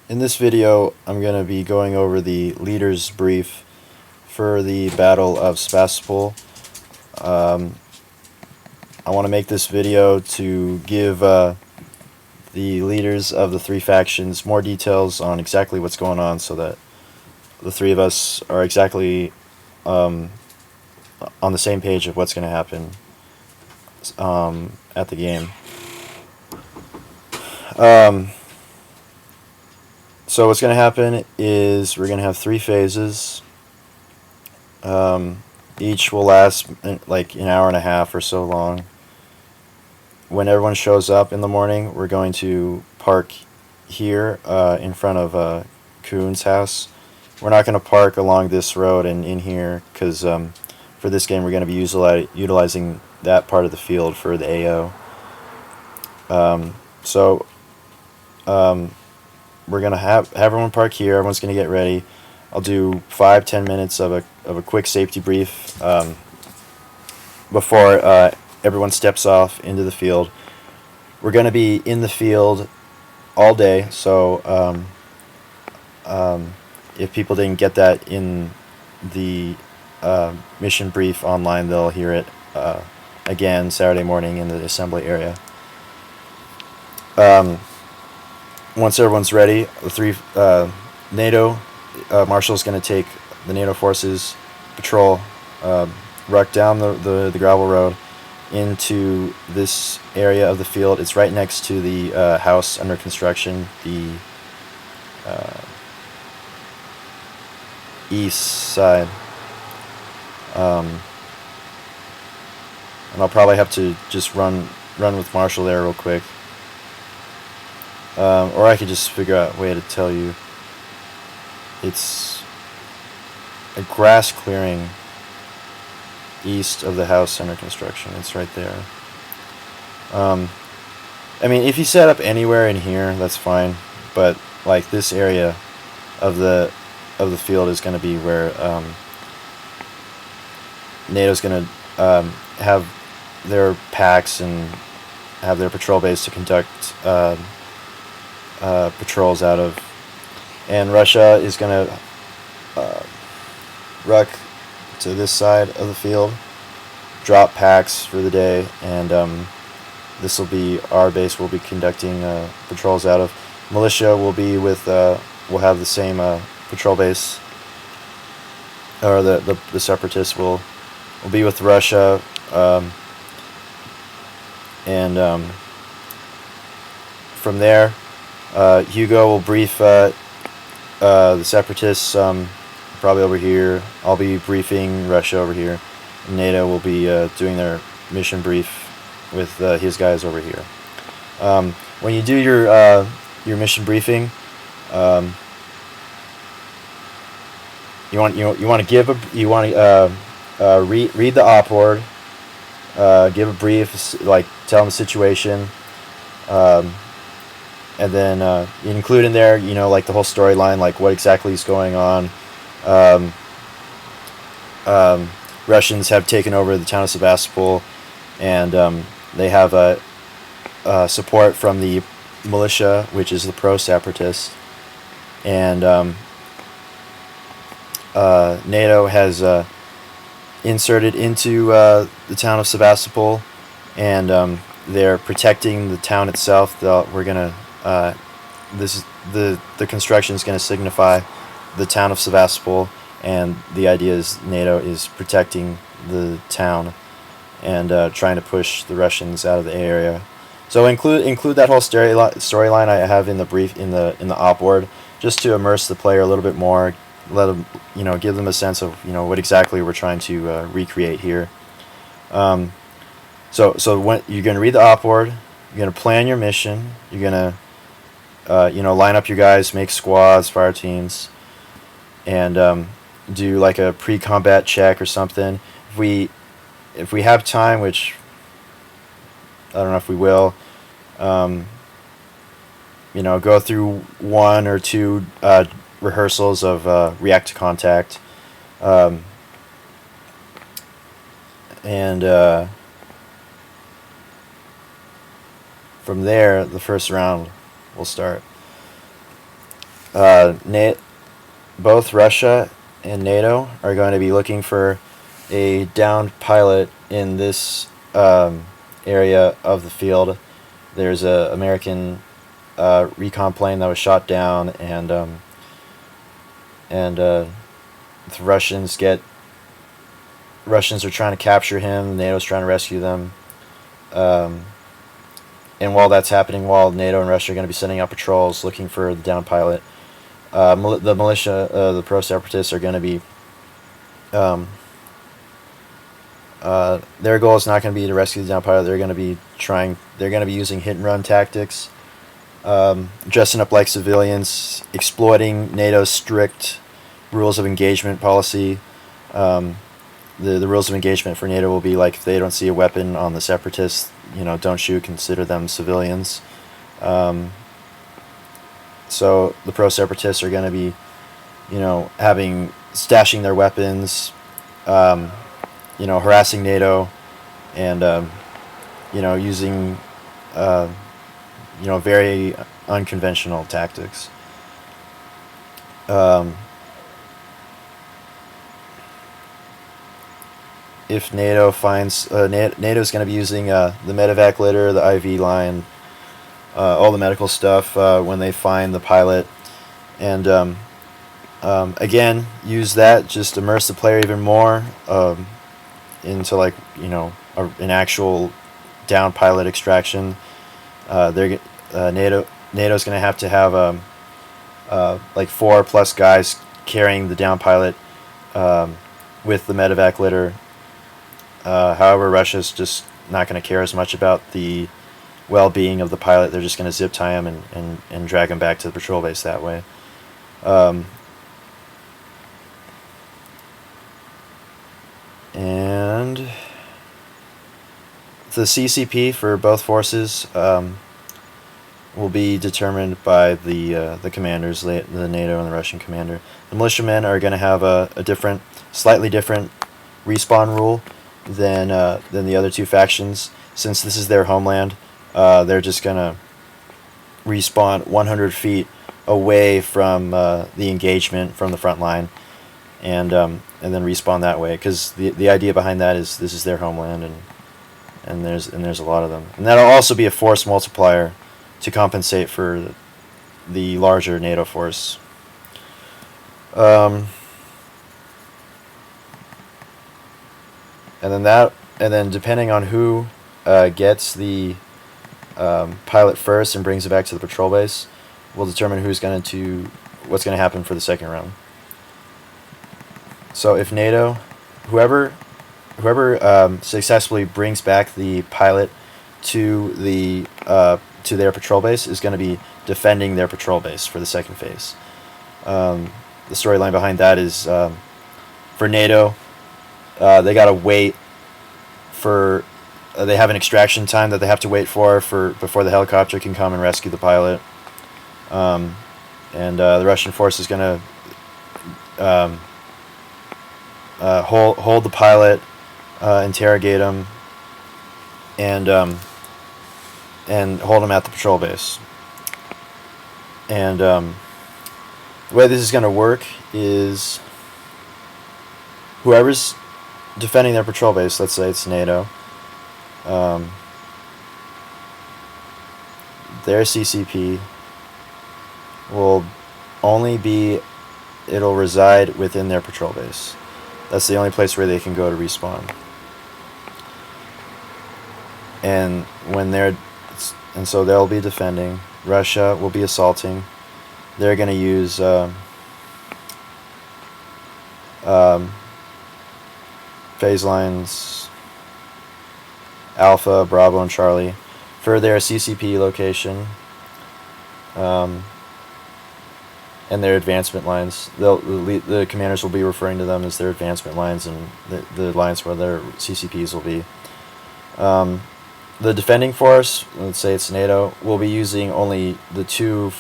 In this video, I'm going to be going over the leader's brief for the Battle of Sevastopol. I want to make this video to give the leaders of the three factions more details on exactly what's going on, so that the three of us are exactly on the same page of what's going to happen at the game. So what's going to happen is we're going to have three phases. Each will last like an hour and a half or so long. When everyone shows up in the morning, we're going to park here in front of Kuhn's house. We're not going to park along this road and in here because for this game we're going to be utilizing that part of the field for the AO. We're going to have everyone park here. Everyone's going to get ready. I'll do 5-10 minutes of a quick safety brief before everyone steps off into the field. We're going to be in the field all day, so if people didn't get that in the mission brief online, they'll hear it again Saturday morning in the assembly area. Once everyone's ready, the three NATO Marshall's going to take the NATO forces patrol ruck down the gravel road into this area of the field. It's right next to the house under construction, the east side. And I'll probably have to just run with Marshall there real quick. Or I could just figure out a way to tell you. It's a grass clearing east of the house under construction. It's right there. I mean, if you set up anywhere in here, that's fine. But like this area of the field is going to be where NATO's going to have their packs and have their patrol base to conduct patrols out of. And Russia is going to ruck to this side of the field, drop packs for the day, and this will be our base. We'll be conducting patrols out of. Militia will be with. We'll have the same patrol base, or the separatists will be with Russia, and from there, Hugo will brief the separatists probably over here. I'll be briefing Russia over here. NATO will be doing their mission brief with his guys over here. When you do your mission briefing, you want to read the op word, give a brief, like tell them the situation. And then you include in there, like the whole storyline, like what exactly is going on. Russians have taken over the town of Sevastopol, and they have support from the militia, which is the pro-separatist. And NATO has inserted into the town of Sevastopol, and they're protecting the town itself. We're gonna the construction is going to signify the town of Sevastopol, and the idea is NATO is protecting the town and trying to push the Russians out of the area. So include that whole storyline I have in the brief in the op word, just to immerse the player a little bit more, let them give them a sense of what exactly we're trying to recreate here. So when you're going to read the op word, you're going to plan your mission. You're going to line up your guys, make squads, fire teams, and do like a pre-combat check or something. If we have time, which I don't know if we will, go through 1 or 2 rehearsals of react to contact, and from there, the first round will start. Both Russia and NATO are going to be looking for a downed pilot in this area of the field. There's a American recon plane that was shot down, and the Russians are trying to capture him. NATO's trying to rescue them. Um, and while that's happening, while NATO and Russia are going to be sending out patrols looking for the downed pilot, the militia, the pro-separatists, are going to be their goal is not going to be to rescue the downed pilot. They're going to be using hit and run tactics, dressing up like civilians, exploiting NATO's strict rules of engagement policy. The rules of engagement for NATO will be like, if they don't see a weapon on the separatists, don't shoot, consider them civilians. So the pro-separatists are going to be, stashing their weapons, harassing NATO, and using very unconventional tactics. If NATO finds NATO's going to be using the medevac litter, the IV line, all the medical stuff when they find the pilot, and again, use that, just immerse the player even more into an actual down pilot extraction. NATO's going to have 4+ guys carrying the down pilot with the medevac litter. However, Russia's just not going to care as much about the well-being of the pilot. They're just going to zip tie him and drag him back to the patrol base that way. And the CCP for both forces will be determined by the commanders, the NATO and the Russian commander. The militiamen are going to have a slightly different respawn rule than the other two factions. Since this is their homeland, they're just going to respawn 100 feet away from the engagement from the front line, and then respawn that way, because the idea behind that is this is their homeland, and there's a lot of them, and that'll also be a force multiplier to compensate for the larger NATO force. And then depending on who gets the pilot first and brings it back to the patrol base, will determine what's going to happen for the second round. So if NATO, whoever successfully brings back the pilot to their patrol base is going to be defending their patrol base for the second phase. The storyline behind that is, for NATO, they got to wait for they have an extraction time that they have to wait for before the helicopter can come and rescue the pilot. And the Russian force is going to hold the pilot, interrogate him, and hold him at the patrol base. And the way this is going to work is, whoever's defending their patrol base, let's say it's NATO, their CCP will it'll reside within their patrol base. That's the only place where they can go to respawn. And so they'll be defending. Russia will be assaulting. They're going to use phase lines Alpha, Bravo, and Charlie for their CCP location, and their advancement lines. The commanders will be referring to them as their advancement lines, and the lines where their CCPs will be. The defending force, let's say it's NATO, will be using only the two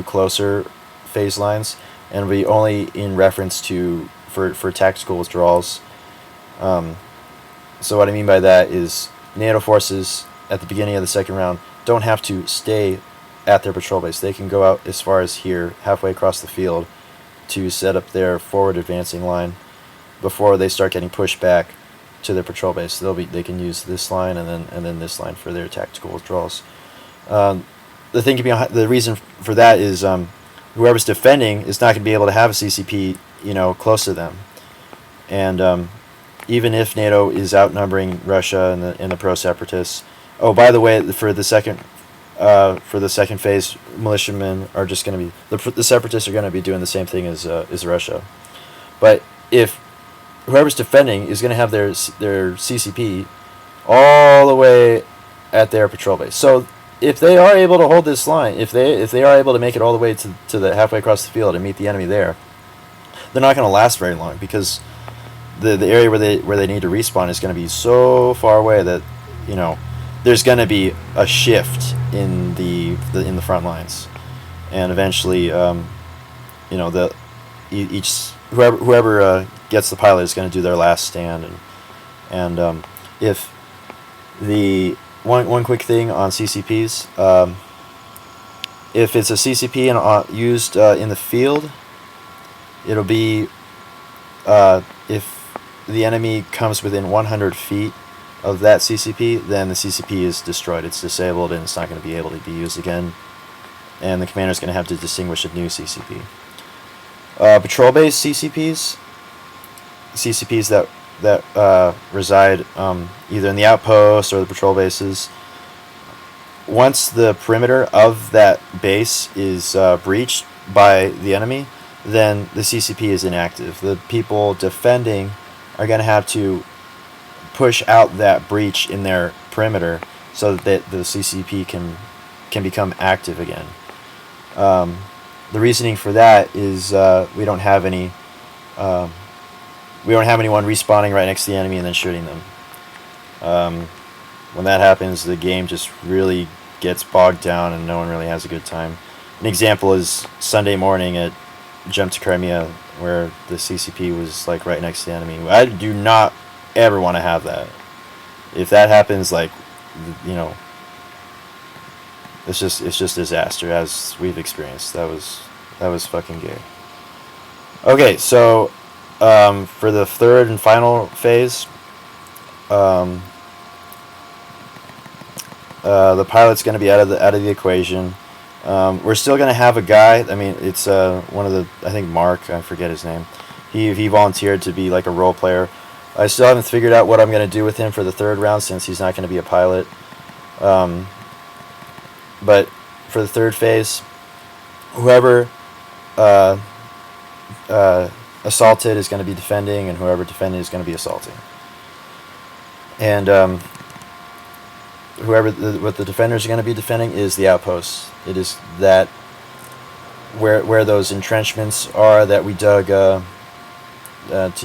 closer phase lines, and will be only in reference to for tactical withdrawals. So what I mean by that is, NATO forces at the beginning of the second round don't have to stay at their patrol base. They can go out as far as here, halfway across the field, to set up their forward advancing line before they start getting pushed back to their patrol base. They can use this line and then this line for their tactical withdrawals. The thing behind the reason for that is whoever's defending is not going to be able to have a CCP, close to them, and even if NATO is outnumbering Russia and the pro-separatists. Oh, by the way, for the second phase, militiamen are just going to be the separatists are going to be doing the same thing as Russia, but if whoever's defending is going to have their CCP all the way at their patrol base. So if they are able to hold this line, if they are able to make it all the way to the halfway across the field and meet the enemy there, they're not going to last very long, because the area where they need to respawn is going to be so far away that there's going to be a shift in the front lines, and eventually whoever gets the pilot is going to do their last stand, and if the one quick thing on CCPs, if it's a CCP and used in the field, it'll be if the enemy comes within 100 feet of that CCP, then the CCP is destroyed. It's disabled and it's not going to be able to be used again, and the commander is going to have to distinguish a new CCP. Patrol-based CCPs that reside either in the outposts or the patrol bases. Once the perimeter of that base is breached by the enemy, then the CCP is inactive. The people defending are going to have to push out that breach in their perimeter so that the CCP can become active again. The reasoning for that is we don't have anyone respawning right next to the enemy and then shooting them. When that happens, the game just really gets bogged down and no one really has a good time. An example is Sunday morning at Jump to Crimea, where the CCP was like right next to the enemy. I do not ever want to have that. If that happens, it's just disaster, as we've experienced. That was fucking gay. Okay, so for the third and final phase, the pilot's going to be out of the equation. We're still going to have a guy. I mean, it's one of the, I think Mark, I forget his name. He volunteered to be like a role player. I still haven't figured out what I'm going to do with him for the third round, since he's not going to be a pilot. But for the third phase, whoever assaulted is going to be defending, and whoever defended is going to be assaulting. And what the defenders are going to be defending is the outposts. It is that where those entrenchments are that we dug to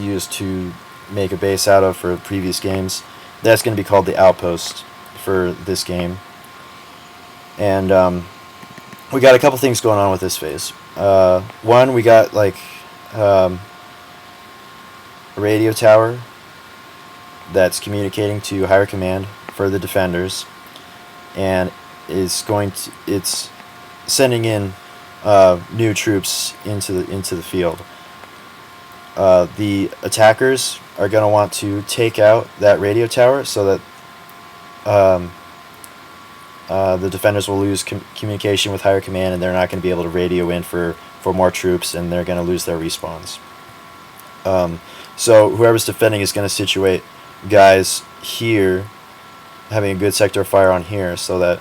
use to make a base out of for previous games. That's going to be called the outpost for this game. And we got a couple things going on with this phase. One, we got a radio tower that's communicating to higher command for the defenders, and it's sending in new troops into the field. The attackers are going to want to take out that radio tower so that the defenders will lose communication with higher command, and they're not going to be able to radio in for more troops, and they're going to lose their respawns. So whoever's defending is going to situate guys here, having a good sector of fire on here, so that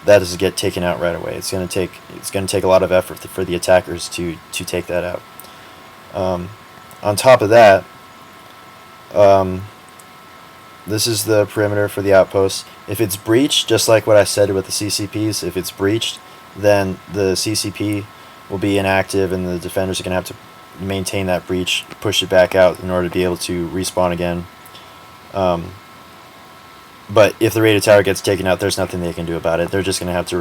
doesn't get taken out right away. It's going to take a lot of effort for the attackers to take that out. On top of that, this is the perimeter for the outpost. If it's breached, just like what I said with the CCPs, if it's breached, then the CCP will be inactive, and the defenders are going to have to maintain that breach, push it back out in order to be able to respawn again. But if the radio tower gets taken out, there's nothing they can do about it. They're just going to have to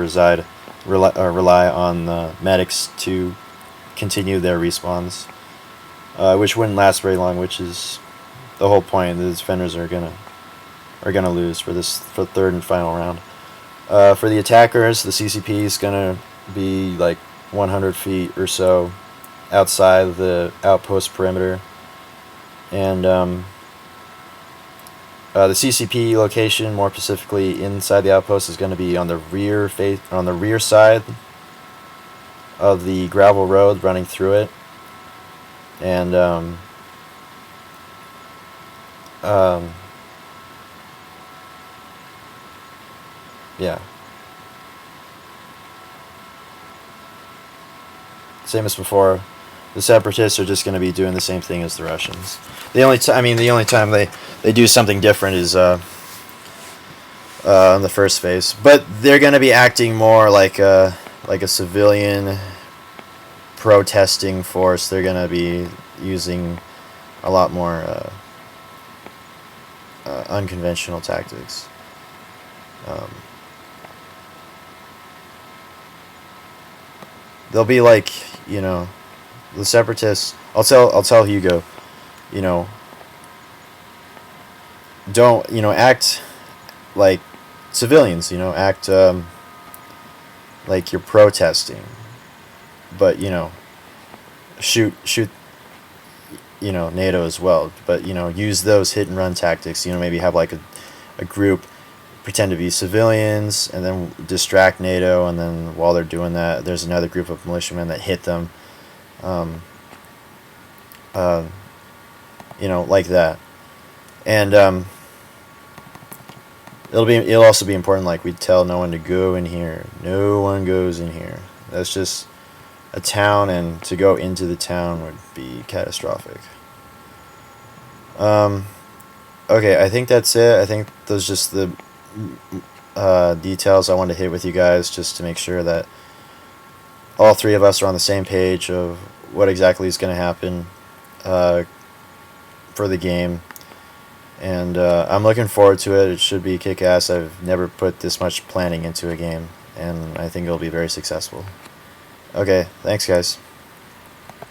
rely on the medics to continue their respawns, which wouldn't last very long, which is the whole point. The defenders are gonna lose for the third and final round. For the attackers, the CCP is gonna be like 100 feet or so outside the outpost perimeter, and the CCP location, more specifically inside the outpost, is going to be on the rear side of the gravel road running through it, and yeah, same as before. The separatists are just going to be doing the same thing as the Russians. The only time they do something different is in the first phase, but they're going to be acting more like a civilian protesting force. They're going to be using a lot more unconventional tactics. They'll be like, the separatists. I'll tell Hugo, you know, don't act like civilians. Act like you're protesting, but shoot NATO as well. But use those hit and run tactics. Maybe have like a group pretend to be civilians and then distract NATO, and then while they're doing that, there's another group of militiamen that hit them. Like that, and it'll also be important. Like, we tell no one to go in here. No one goes in here. That's just a town, and to go into the town would be catastrophic. Okay, I think that's it. I think those are just the details I wanted to hit with you guys, just to make sure that all three of us are on the same page of what exactly is going to happen for the game. And I'm looking forward to it. It should be kick-ass. I've never put this much planning into a game, and I think it'll be very successful. Okay, thanks guys.